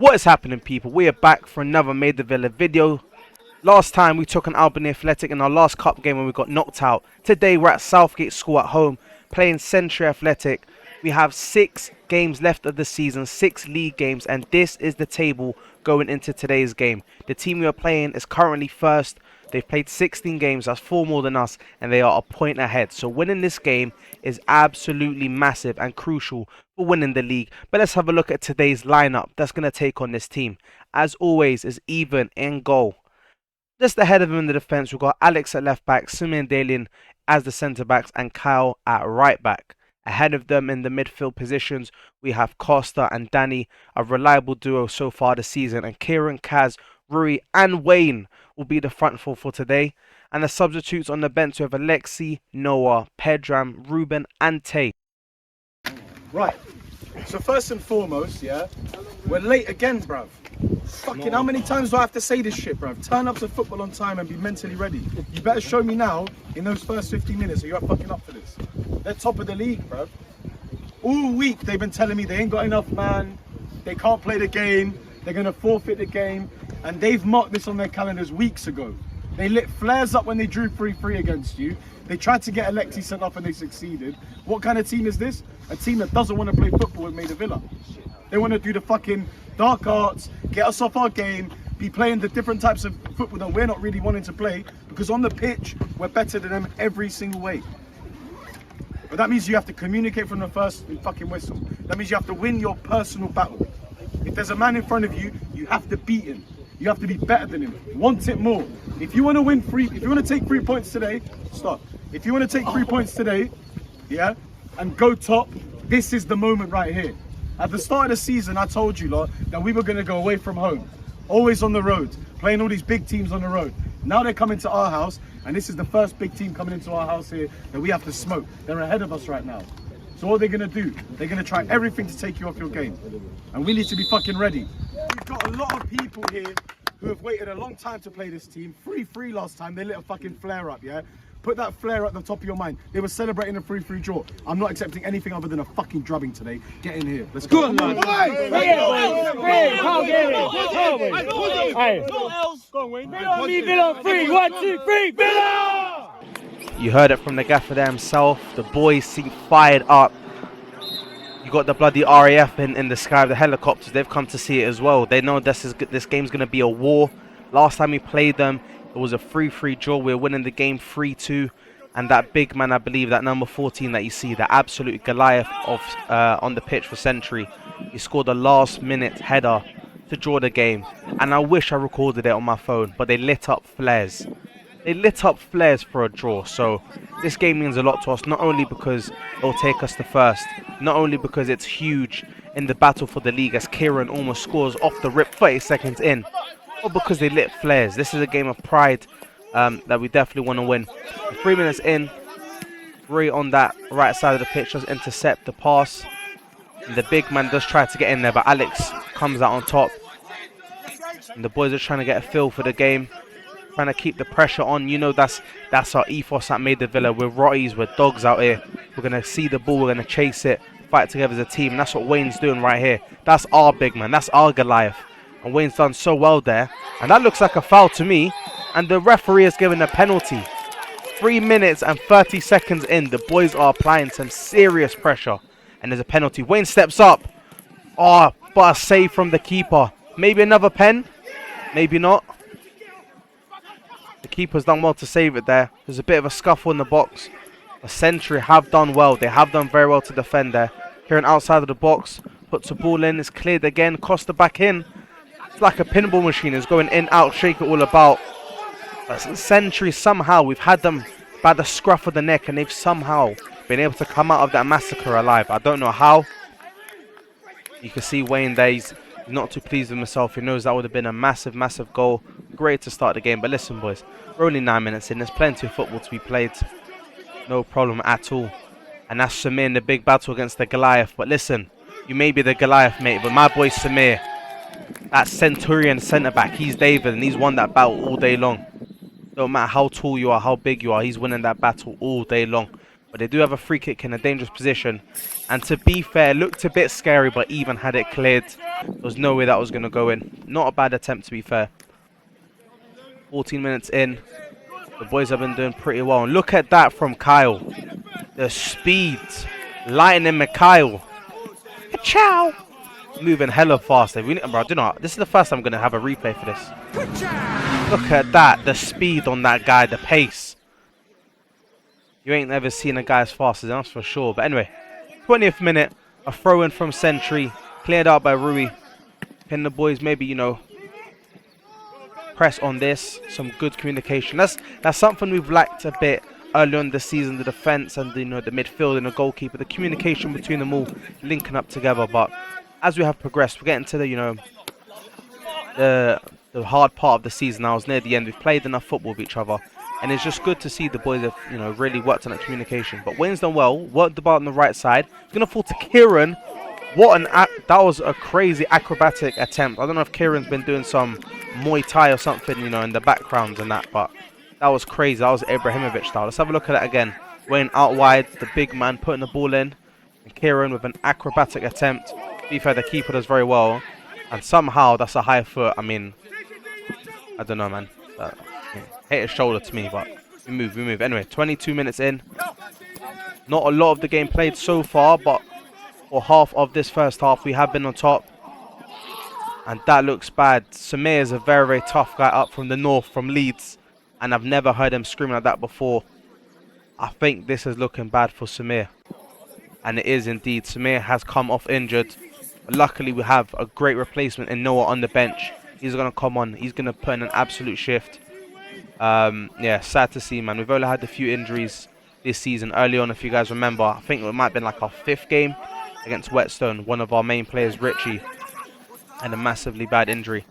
What is happening, people? We are back for another Maidavillafc video. Last time we took an Albany Athletic in our last cup game when we got knocked out. Today we're at Southgate School at home playing Shentree Athletic. We have 6 games left of the season, 6 league games, and this is the table going into today's game. The team we are playing is currently first. They've played 16 games, that's 4 more than us, and they are a point ahead. So winning this game is absolutely massive and crucial for winning the league. But let's have a look at today's lineup that's going to take on this team. As always, is Even in goal. Just ahead of him in the defence, we've got Alex at left back, Sumi and Dalian as the centre backs, and Kyle at right back. Ahead of them in the midfield positions, we have Costa and Danny, a reliable duo so far this season, and Kieran, Kaz, Rui and Wayne will be the front four for today. And the substitutes on the bench, we have Alexi, Noah, Pedram, Ruben and Tay. Right, so first and foremost, yeah, we're late again, bruv. Fucking how many times do I have to say this shit, bruv? Turn up to football on time and be mentally ready. You better show me now, in those first 15 minutes, are you fucking up for this? They're top of the league, bruv. All week they've been telling me they ain't got enough man, they can't play the game, they're gonna forfeit the game, and they've marked this on their calendars weeks ago. They lit flares up when they drew 3-3 against you. They tried to get Alexi sent off and they succeeded. What kind of team is this? A team that doesn't want to play football with Maida Villa. They want to do the fucking dark arts, get us off our game, be playing the different types of football that we're not really wanting to play, because on the pitch, we're better than them every single way. But that means you have to communicate from the first fucking whistle. That means you have to win your personal battle. If there's a man in front of you, you have to beat him. You have to be better than him. Want it more. If you want to win if you want to take 3 points today, stop. If you want to take 3 points today, yeah, and go top, this is the moment right here. At the start of the season, I told you lot that we were going to go away from home, always on the road, playing all these big teams on the road. Now they're coming to our house, and this is the first big team coming into our house here that we have to smoke. They're ahead of us right now. So what are they going to do? They're going to try everything to take you off your game. And we need to be fucking ready. We've got a lot of people here who have waited a long time to play this team. 3-3 last time, they lit a fucking flare up, yeah? Put that flare at the top of your mind. They were celebrating a 3-3 draw. I'm not accepting anything other than a fucking drubbing today. Get in here. Let's go. Go on, Villa! You heard it from the gaffer there himself. The boys seem fired up. You got the bloody RAF in the sky of the helicopters. They've come to see it as well. They know this game's going to be a war. Last time we played them, it was a 3-3 draw. We're winning the game 3-2. And that big man, I believe, that number 14 that you see, the absolute Goliath of on the pitch for Shentree, he scored a last-minute header to draw the game. And I wish I recorded it on my phone, but they lit up flares. They lit up flares for a draw. So this game means a lot to us, not only because it'll take us to first, not only because it's huge in the battle for the league as Kieran almost scores off the rip 30 seconds in, but because they lit flares. This is a game of pride that we definitely want to win. 3 minutes in, Rui on that right side of the pitch does intercept the pass. And the big man does try to get in there, but Alex comes out on top. And the boys are trying to get a feel for the game, trying to keep the pressure on. You know, that's our ethos at Maida Villa. We're Rotties, we're dogs out here. We're going to see the ball, we're going to chase it, fight together as a team. And that's what Wayne's doing right here. That's our big man, that's our Goliath. And Wayne's done so well there. And that looks like a foul to me. And the referee has given a penalty. 3 minutes and 30 seconds in. The boys are applying some serious pressure. And there's a penalty. Wayne steps up. Oh, but a save from the keeper. Maybe another pen. Maybe not. The keeper's done well to save it there. There's a bit of a scuffle in the box. The Shentree have done well. They have done very well to defend there. Here on outside of the box. Puts the ball in. It's cleared again. Costa back in. It's like a pinball machine. It's going in, out, shake it all about. But Shentree somehow, we've had them by the scruff of the neck, and they've somehow been able to come out of that massacre alive. I don't know how. You can see Wayne there. He's not too pleased with himself. He knows that would have been a massive, massive goal. Great to start the game. But listen, boys, we're only 9 minutes in. There's plenty of football to be played. No problem at all. And that's Samir in the big battle against the Goliath. But listen, you may be the Goliath, mate, but my boy Samir, that Centurion centre-back, he's David, and he's won that battle all day long. Don't matter how tall you are, how big you are, he's winning that battle all day long. But they do have a free kick in a dangerous position. And to be fair, it looked a bit scary, but even had it cleared, there was no way that was going to go in. Not a bad attempt, to be fair. 14 minutes in. The boys have been doing pretty well. And look at that from Kyle. The speed. Lightning Mikhail. Ciao. Moving hella fast. Bro, do you know what? This is the first time I'm going to have a replay for this. Look at that. The speed on that guy. The pace. You ain't ever seen a guy as fast as him, that's for sure. But anyway, 20th minute. A throw in from Shentree. Cleared out by Rui. Can the boys maybe, you know, press on this? Some good communication. That's something we've lacked a bit early on the season. The defense and the, you know, the midfield and the goalkeeper. The communication between them all linking up together. But as we have progressed, we're getting to the, you know, the hard part of the season now. Is near the end. We've played enough football with each other. And it's just good to see the boys have, you know, really worked on that communication. But Wayne's done well. Worked the ball on the right side. He's going to fall to Kieran. What that was a crazy acrobatic attempt. I don't know if Kieran's been doing some Muay Thai or something, you know, in the background and that. But that was crazy. That was Ibrahimovic style. Let's have a look at that again. Wayne out wide. The big man putting the ball in. And Kieran with an acrobatic attempt. To be fair, the keeper does very well. And somehow that's a high foot. I mean, I don't know, man. Hit his shoulder to me, but we move. Anyway, 22 minutes in. Not a lot of the game played so far, but for half of this first half, we have been on top. And that looks bad. Samir is a very, very tough guy up from the north, from Leeds. And I've never heard him scream like that before. I think this is looking bad for Samir. And it is indeed. Samir has come off injured. But luckily, we have a great replacement in Noah on the bench. He's going to come on. He's going to put in an absolute shift. Yeah, sad to see, man. We've only had a few injuries this season. Early on, if you guys remember, I think it might have been like our 5th game against Whetstone. One of our main players, Richie, had a massively bad injury.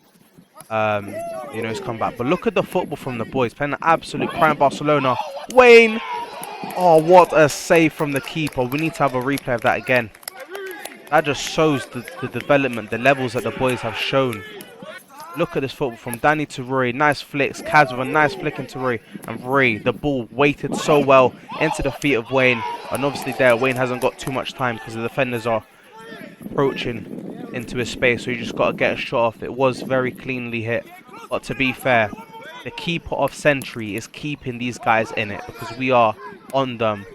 You know, he's come back. But look at the football from the boys. Playing an absolute prime Barcelona. Wayne! Oh, what a save from the keeper. We need to have a replay of that again. That just shows the development, the levels that the boys have shown. Look at this football from Danny to Rory. Nice flicks. Kaz with a nice flick into Rory. And Rory, the ball weighted so well into the feet of Wayne. And obviously there, Wayne hasn't got too much time because the defenders are approaching into his space. So you just got to get a shot off. It was very cleanly hit. But to be fair, the keeper of Shentree is keeping these guys in it. Because we are on them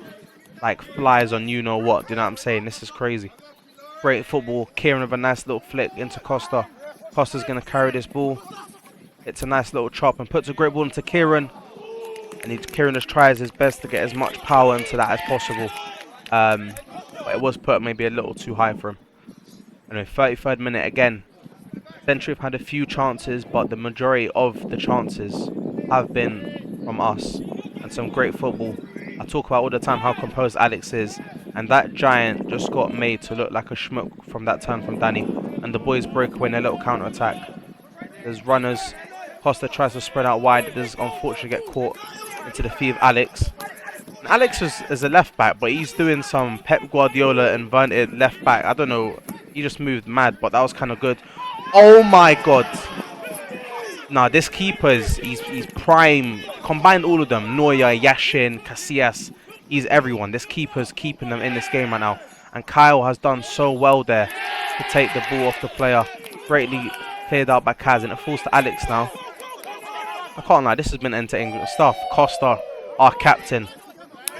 like flies on you know what. Do you know what I'm saying? This is crazy. Great football. Kieran with a nice little flick into Costa. Costa's going to carry this ball. It's a nice little chop and puts a great ball into Kieran. And Kieran just tries his best to get as much power into that as possible. But it was put maybe a little too high for him. Anyway, 33rd minute again. Shentree have had a few chances, but the majority of the chances have been from us. And some great football. I talk about all the time how composed Alex is. And that giant just got made to look like a schmuck from that turn from Danny. And the boys break away in a little counter-attack. There's runners. Costa tries to spread out wide. It does unfortunately get caught into the feet of Alex. And Alex is a left-back, but he's doing some Pep Guardiola inverted left-back. I don't know. He just moved mad, but that was kind of good. Oh my god. Nah, this keeper he's prime. Combined all of them. Neuer, Yashin, Casillas. He's everyone. This keeper's keeping them in this game right now. And Kyle has done so well there to take the ball off the player. Greatly cleared out by Kaz. And it falls to Alex now. I can't lie. This has been entertaining stuff. Costa, our captain,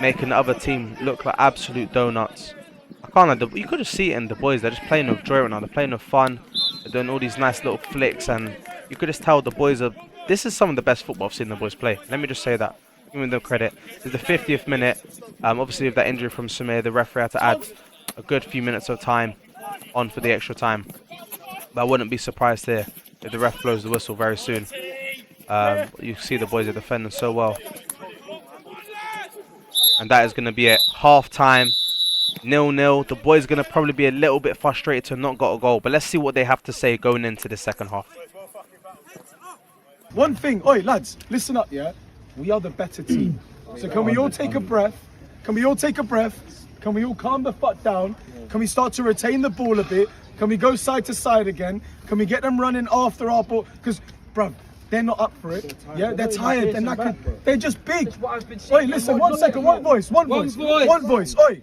making the other team look like absolute donuts. I can't lie. You could just see it in the boys. They're just playing with joy right now. They're playing with fun. They're doing all these nice little flicks. And you could just tell the boys are... This is some of the best football I've seen the boys play. Let me just say that. Give them credit. It's the 50th minute. Obviously, with that injury from Samir, the referee had to add a good few minutes of time on for the extra time. But I wouldn't be surprised here if the ref blows the whistle very soon. You see the boys are defending so well. And that is going to be it. Half time. 0-0. The boys are going to probably be a little bit frustrated to not got a goal. But let's see what they have to say going into the second half. One thing. Oi, lads, listen up, yeah? We are the better team. So can we all take a breath? Can we all take a breath? Can we all calm the fuck down? Can we start to retain the ball a bit? Can we go side to side again? Can we get them running after our ball? Because, bruv, they're not up for it. Yeah, they're tired. They're knackered. bro. They're just big. That's what I've been saying. Oi, listen, 1 second, one voice. One voice. Oi.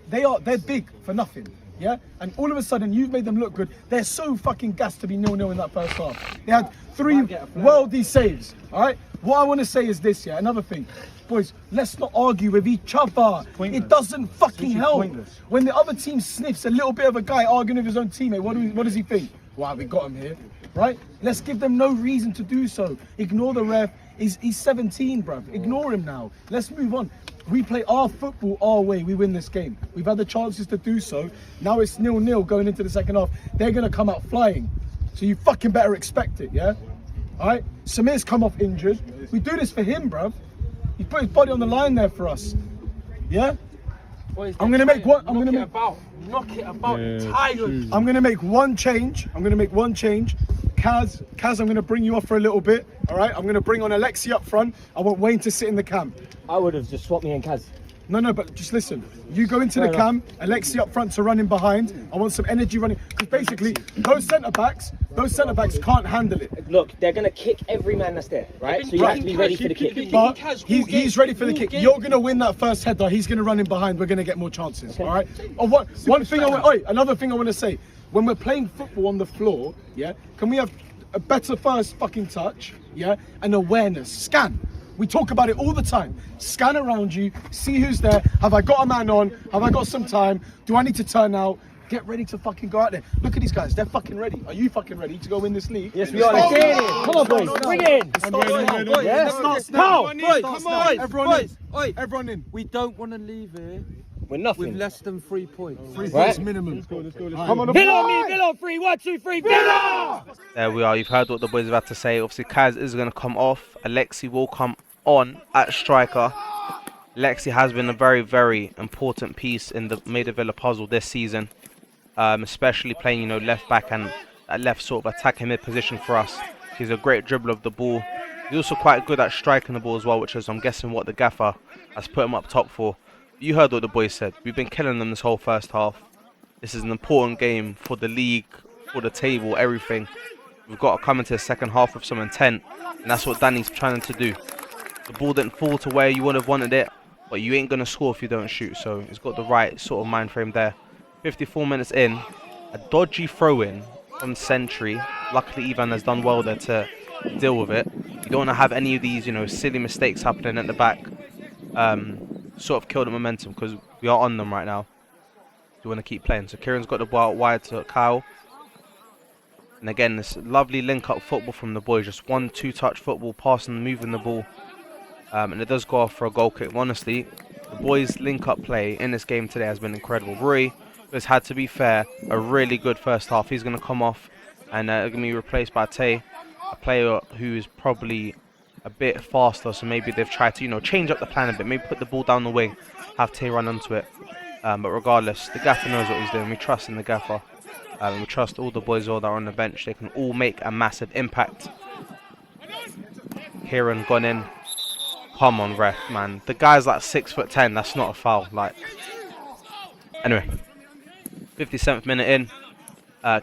They're big for nothing. Yeah, and all of a sudden you've made them look good. They're so fucking gassed to be 0-0 in that first half. They had 3 worldy saves. All right. What I want to say is this. Yeah, another thing, boys. Let's not argue with each other. Pointless. It doesn't fucking help. Pointless. When the other team sniffs a little bit of a guy arguing with his own teammate, what does he think? Wow, we got him here, right? Let's give them no reason to do so. Ignore the ref. He's 17, bruv. Ignore him now. Let's move on. We play our football our way. We win this game. We've had the chances to do so. Now it's 0-0 going into the second half. They're going to come out flying. So you fucking better expect it, yeah? All right? Samir's come off injured. We do this for him, bruv. He put his body on the line there for us. Yeah? Boys, I'm going to make one. Knock it about. Tired. I'm going to make one change. Kaz, I'm going to bring you off for a little bit. All right? I'm going to bring on Alexi up front. I want Wayne to sit in the camp. I would have just swapped me and Kaz. No, but just listen. You go into the cam, Alexi up front to run in behind. I want some energy running. Because basically, those centre backs can't handle it. Look, they're going to kick every man that's there, right? So you have to be ready for the kick. But he's ready for the kick. You're going to win that first header. He's going to run in behind. We're going to get more chances, all right? Another thing I want to say. When we're playing football on the floor, yeah, can we have a better first fucking touch, yeah, and awareness? Scan. We talk about it all the time. Scan around you, see who's there. Have I got a man on? Have I got some time? Do I need to turn out? Get ready to fucking go out there. Look at these guys. They're fucking ready. Are you fucking ready to go win this league? Yes, we are. Let's get in. Come on, boys. Bring it in. Everyone in. We don't want to leave here We're nothing. with less than 3 points. 3 points minimum. Let's go. Come on, Villa, 3, 1, 2, 3, Villa! There we are. You've heard what the boys have had to say. Obviously, Kaz is going to come off. Alexi will come on at striker. Alexi has been a very, very important piece in the Maida Villa puzzle this season, especially playing, left back and left sort of attacking mid position for us. He's a great dribbler of the ball. He's also quite good at striking the ball as well, which is, I'm guessing, what the gaffer has put him up top for. You heard what the boys said. We've been killing them this whole first half. This is an important game for the league, for the table, everything. We've got to come into the second half with some intent, and that's what Danny's trying to do. The ball didn't fall to where you would have wanted it, but you ain't going to score if you don't shoot, so he's got the right sort of mind frame there. 54 minutes in, a dodgy throw-in from Shentree. Luckily, Ivan has done well there to deal with it. You don't want to have any of these, silly mistakes happening at the back. Sort of kill the momentum because we are on them right now. You want to keep playing. So Kieran's got the ball out wide to Kyle. And again, this lovely link-up football from the boys. Just 1-2 touch football, passing, moving the ball. And it does go off for a goal kick. Honestly, the boys' link-up play in this game today has been incredible. Rui has had, to be fair, a really good first half. He's going to come off and going to be replaced by Tay, a player who is probably a bit faster. So maybe they've tried to, change up the plan a bit. Maybe put the ball down the wing, have Tay run onto it. But regardless, the gaffer knows what he's doing. We trust in the gaffer. We trust all the boys all that are on the bench. They can all make a massive impact. Kieran gone in. Come on, ref, man. The guy's like 6'10". That's not a foul. Anyway, 57th minute in.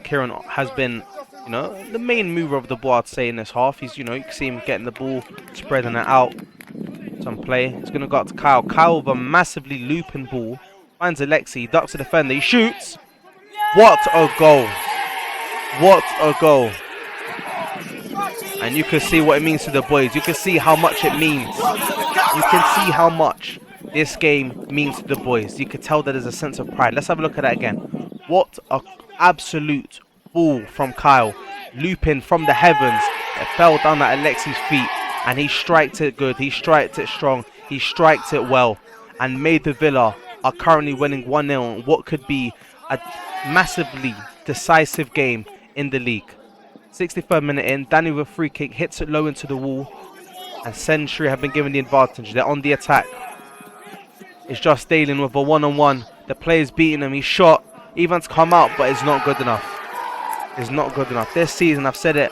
Kieran has been, the main mover of the ball, I'd say, in this half. He's, you can see him getting the ball, spreading it out. Some play. It's going to go up to Kyle. Kyle with a massively looping ball. Finds Alexi, ducks the defender. He shoots. What a goal. What a goal. And you can see what it means to the boys. You can see how much it means. You can see how much this game means to the boys. You can tell that there's a sense of pride. Let's have a look at that again. What a absolute ball from Kyle. Looping from the heavens. It fell down at Alexi's feet. And he striked it good. He striked it strong. He striked it well. And Maida Villa are currently winning 1-0 in what could be a massively decisive game in the league. 63rd minute in, Danny with a free kick hits it low into the wall, and Shentree have been given the advantage. They're on the attack. It's just Dalen with a one-on-one. The player's beating him. He's shot. Ivan's come out, but it's not good enough. It's not good enough. This season, I've said it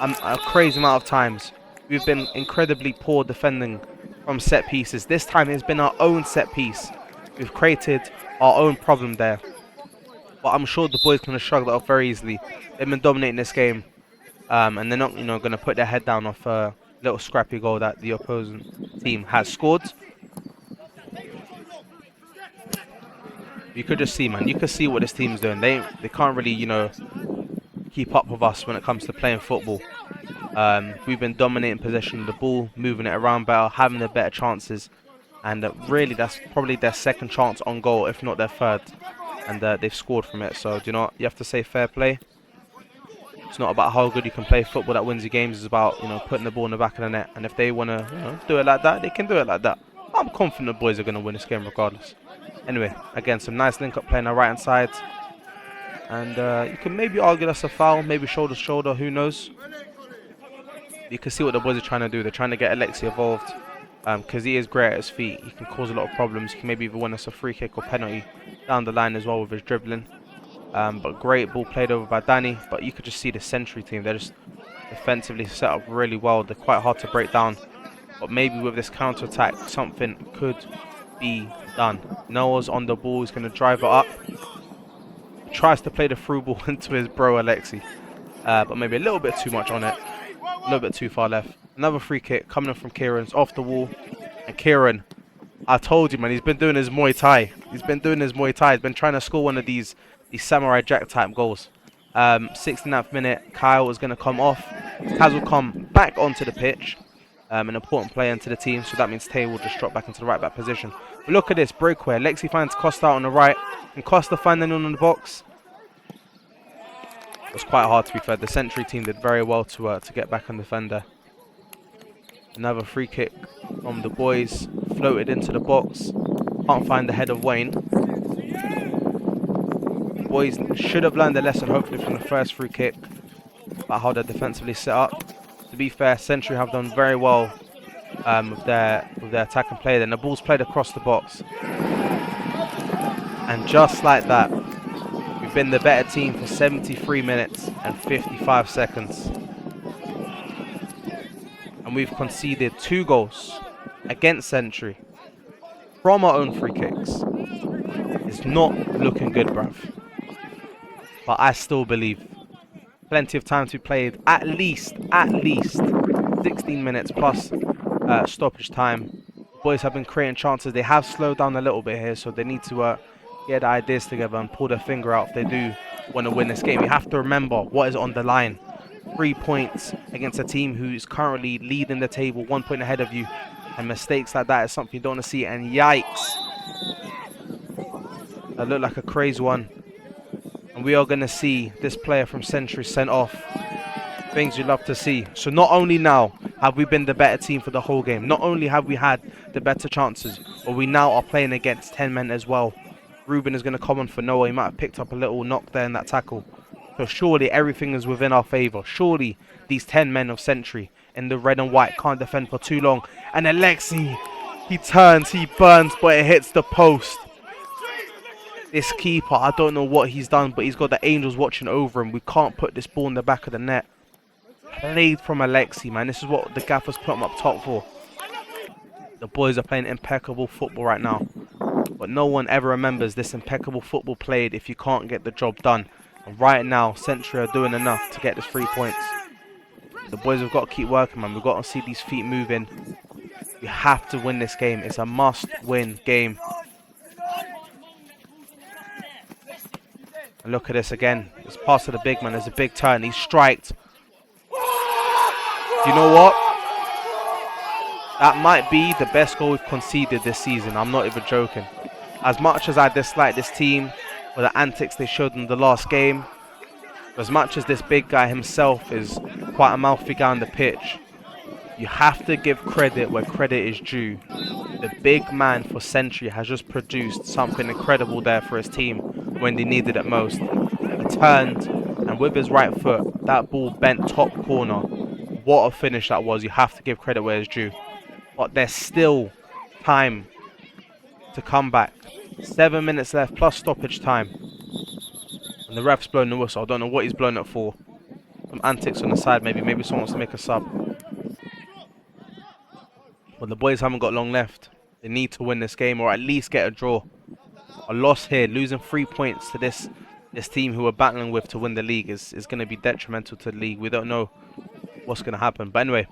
a crazy amount of times. We've been incredibly poor defending from set pieces. This time, it's been our own set piece. We've created our own problem there. But I'm sure the boys can shrug that off very easily. They've been dominating this game. and they're not, going to put their head down off a little scrappy goal that the opposing team has scored. You could just see, man. You could see what this team's doing. They can't really, keep up with us when it comes to playing football. We've been dominating possession of the ball, moving it around better, having the better chances, and really that's probably their second chance on goal, if not their third, and they've scored from it. So you have to say fair play. It's not about how good you can play football that wins you games. It's about putting the ball in the back of the net, and if they want to do it like that, they can do it like that. I'm confident the boys are going to win this game regardless. Anyway, again, some nice link-up play on our right-hand side. And you can maybe argue that's a foul, maybe shoulder to shoulder, who knows. You can see what the boys are trying to do. They're trying to get Alexi involved because he is great at his feet. He can cause a lot of problems. He can maybe even win us a free kick or penalty down the line as well with his dribbling. But great ball played over by Danny. But you could just see the Shentree team. They're just defensively set up really well. They're quite hard to break down. But maybe with this counter-attack, something could be done. Noah's on the ball. He's going to drive it up. He tries to play the through ball into his bro Alexi. But maybe a little bit too much on it. A little bit too far left. Another free kick coming in from Kieran's off the wall. And Kieran, I told you, man, he's been doing his Muay Thai. He's been trying to score one of these Samurai Jack type goals. 69th minute, Kyle is going to come off. Kaz will come back onto the pitch. An important player into the team, so that means Tay will just drop back into the right back position. But look at this breakaway. Lexi finds Costa on the right, and Costa finding on the box. It was quite hard, to be fair. The Shentree team did very well to get back on defender. Another free kick from the boys, floated into the box. Can't find the head of Wayne. The boys should have learned a lesson, hopefully, from the first free kick about how they're defensively set up. To be fair, Shentree have done very well with their attack and play. Then the ball's played across the box, and just like that, we've been the better team for 73 minutes and 55 seconds, and we've conceded 2 goals against Shentree from our own free kicks. It's not looking good, bruv. But I still believe. Plenty of time to be played, at least 16 minutes plus stoppage time. The boys have been creating chances. They have slowed down a little bit here, so they need to get the ideas together and pull their finger out if they do want to win this game. You have to remember what is on the line. 3 points against a team who is currently leading the table, 1 point ahead of you, and mistakes like that is something you don't want to see. And yikes, that looked like a crazy one. And we are going to see this player from Shentree sent off. Things you love to see. So not only now have we been the better team for the whole game, not only have we had the better chances, but we now are playing against 10 men as well. Ruben is going to come on for Noah. He might have picked up a little knock there in that tackle. So surely everything is within our favour. Surely these 10 men of Shentree in the red and white can't defend for too long. And Alexi, he turns, he burns, but it hits the post. This keeper, I don't know what he's done, but he's got the angels watching over him. We can't put this ball in the back of the net. Played from Alexi, man. This is what the gaffers put him up top for. The boys are playing impeccable football right now. But no one ever remembers this impeccable football played if you can't get the job done. And right now, Shentree are doing enough to get this 3 points. The boys have got to keep working, man. We've got to see these feet moving. You have to win this game. It's a must-win game. And look at this again. It's pass to the big man. There's a big turn. He's striked. You know what? That might be the best goal we've conceded this season. I'm not even joking. As much as I dislike this team for the antics they showed in the last game, as much as this big guy himself is quite a mouthy guy on the pitch, you have to give credit where credit is due. The big man for Shentree has just produced something incredible there for his team when they needed it most. He turned, and with his right foot, that ball bent top corner. What a finish that was. You have to give credit where it's due. But there's still time to come back. 7 minutes left plus stoppage time. And the ref's blown the whistle. I don't know what he's blown it for. Some antics on the side maybe. Maybe someone wants to make a sub. But the boys haven't got long left. They need to win this game or at least get a draw. A loss here, losing 3 points to this this team who we're battling with to win the league is going to be detrimental to the league. We don't know what's going to happen. But anyway,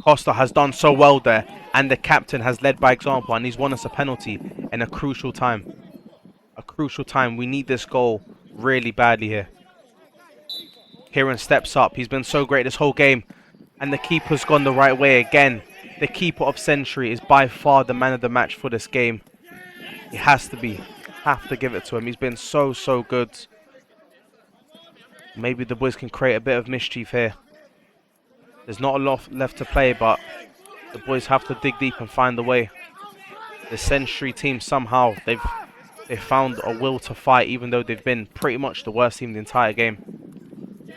Costa has done so well there, and the captain has led by example, and he's won us a penalty in a crucial time. A crucial time. We need this goal really badly here. Kieran steps up. He's been so great this whole game, and the keeper's gone the right way again. The keeper of Shentree is by far the man of the match for this game. He has to be. Have to give it to him. He's been so good. Maybe the boys can create a bit of mischief here. There's not a lot left to play, but the boys have to dig deep and find the way. The Shentree team somehow they've found a will to fight, even though they've been pretty much the worst team the entire game.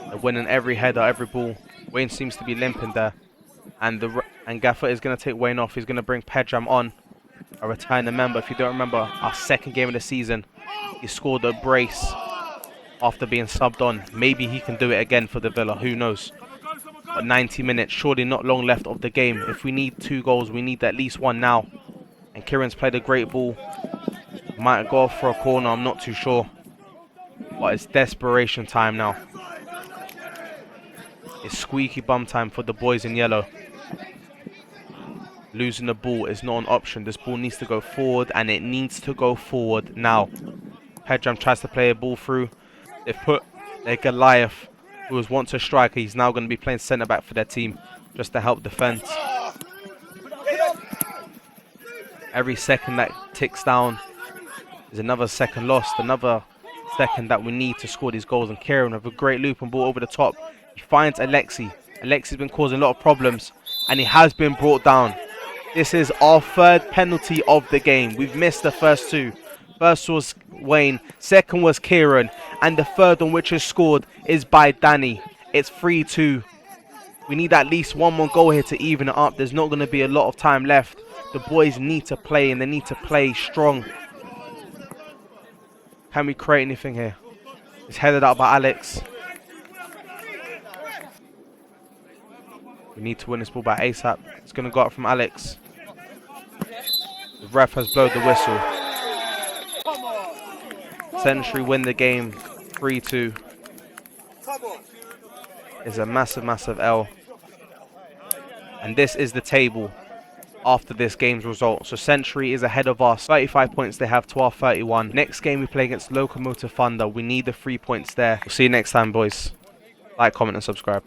They're winning every header, every ball. Wayne seems to be limping there, and Gaffer is going to take Wayne off. He's going to bring Pedram on, a returning member. If you don't remember, our second game of the season, he scored a brace after being subbed on. Maybe he can do it again for the Villa. Who knows? But 90 minutes, surely not long left of the game. If we need 2 goals, we need at least 1 now. And Kieran's played a great ball. Might go off for a corner, I'm not too sure. But it's desperation time now. It's squeaky bum time for the boys in yellow. Losing the ball is not an option. This ball needs to go forward, and it needs to go forward now. Pedram tries to play a ball through. They've put their Goliath, who was once a striker. He's now going to be playing centre-back for their team, just to help defend. Every second that ticks down is another second lost, another second that we need to score these goals. And Kieran with a great loop and ball over the top. He finds Alexi. Alexi's been causing a lot of problems, and he has been brought down. This is our 3rd penalty of the game. We've missed the first 2. First was Wayne, second was Kieran, and the 3rd one which is scored is by Danny. It's 3-2. We need at least 1 more goal here to even it up. There's not going to be a lot of time left. The boys need to play, and they need to play strong. Can we create anything here? It's headed out by Alex. We need to win this ball by ASAP. It's going to go up from Alex. The ref has blown the whistle. Shentree win the game 3-2. It's a massive L. And this is the table after this game's result. So Shentree is ahead of us. 35 points they have to our 31. Next game we play against Locomotive Thunder. We need the 3 points there. We'll see you next time, boys. Like, comment and subscribe.